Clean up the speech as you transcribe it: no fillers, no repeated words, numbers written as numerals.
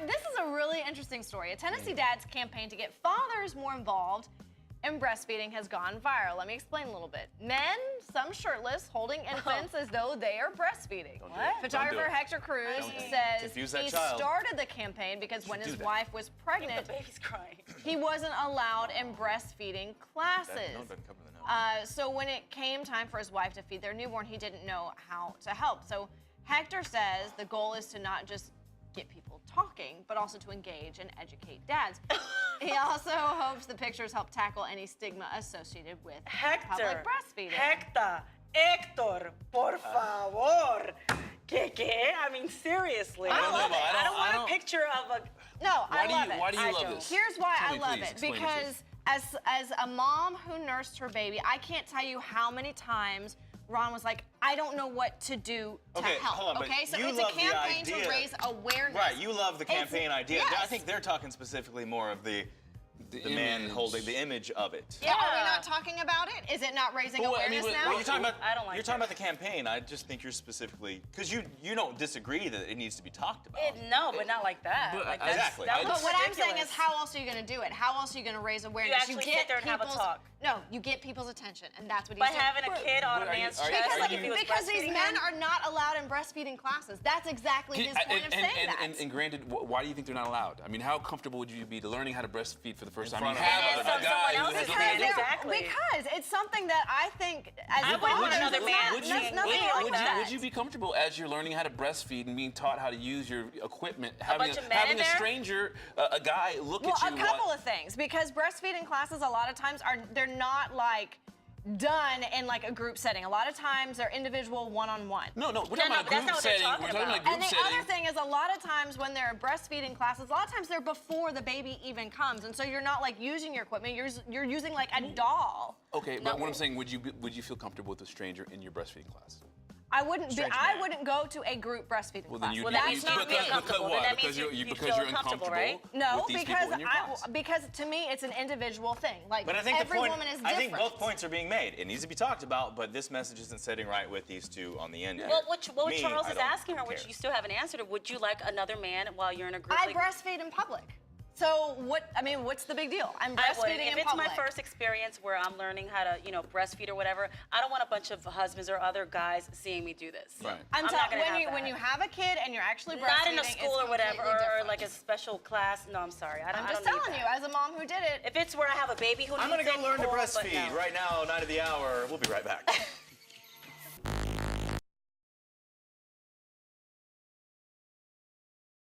This is a really interesting story. A Tennessee dad's campaign to get fathers more involved in breastfeeding has gone viral. Let me explain a little bit. Men, some shirtless, holding infants as though they are breastfeeding. What? Photographer Hector Cruz says he child. started the campaign because when his wife was pregnant, The baby's crying. he wasn't allowed in breastfeeding classes. doesn't cover the nose. So when it came time for his wife to feed their newborn, he didn't know how to help. So Hector says the goal is to not just get people talking, but also to engage and educate dads. He also hopes the pictures help tackle any stigma associated with public breastfeeding. Héctor, por favor. ¿Qué? I mean, seriously. I love it. I don't want a picture of a... No, I love it. Why do you love this? Here's why Tell I me, love please. it. Explain it, Because as a mom who nursed her baby, I can't tell you how many times Ron was like, I don't know what to do to help. Hold on, but Okay, so you it's a love the campaign to idea. raise awareness. Right, you love the campaign idea. Yes. I think they're talking specifically more of the man holding the image of it. Yeah, are we not talking about it? Is it not raising awareness now? Well, you're talking about, I don't like you're talking about the campaign. I just think you're specifically, because you don't disagree that it needs to be talked about. No, but not like that. But Like, exactly. That But was what I'm saying is, ridiculous. how else are you going to do it? How else are you going to raise awareness? actually sit there and have a talk. No, you get people's attention, and that's what By he's doing. having a kid on a man's chest, like if he was Because these breastfeeding men him. are not allowed in breastfeeding classes. That's exactly his point of saying that. And granted, why do you think they're not allowed? I mean, how comfortable would you be to learning how to breastfeed for the first time? front You of have someone a guy else who has is a doing baby. it. Exactly. Because it's something that I think, as I wouldn't want another man Would you, seeing nothing me like like that. would you be comfortable as you're learning how to breastfeed and being taught how to use your equipment, having bunch of men having in a there? stranger, a guy, look Well, at you? a couple of things, because breastfeeding classes a lot of times they're not like done in like a group setting. A lot of times they're individual one-on-one. No, we're No, talking about but that's group not what they're setting. talking We're talking about about. group And the setting. other thing is, a lot of times when they're breastfeeding classes, a lot of times they're before the baby even comes, and so you're not like using your equipment. You're using like a doll. Okay, but what I'm saying, would you feel comfortable with a stranger in your breastfeeding class? I wouldn't. Strange I man. wouldn't go to a group breastfeeding Well, class. then you, Well, that you- means not being comfortable. Then that means because you because feel you're uncomfortable, uncomfortable right? No, with these because people in your class. because to me it's an individual thing. Like But I think every the point, woman is I different. think both points are being made. It needs to be talked about, but this message isn't sitting right with these two on the end. Well, what Me, Charles I is don't asking her, which care. you still haven't answered, would you like another man while you're in a group? I like- breastfeed in public. So what? I mean, what's the big deal? I'm I would. breastfeeding If in it's public. my first experience where I'm learning how to, breastfeed or whatever, I don't want a bunch of husbands or other guys seeing me do this. Right. I'm not telling gonna have when that. you have a kid and you're actually breastfeeding, Not in a school it's or whatever, completely or different. like a special class. No, I'm sorry. I don't. I'm just I don't telling need you, that. as a mom who did it. If it's where I have a baby who I'm needs gonna go it, learn to cool, but breastfeed no. right now, night of the hour. We'll be right back.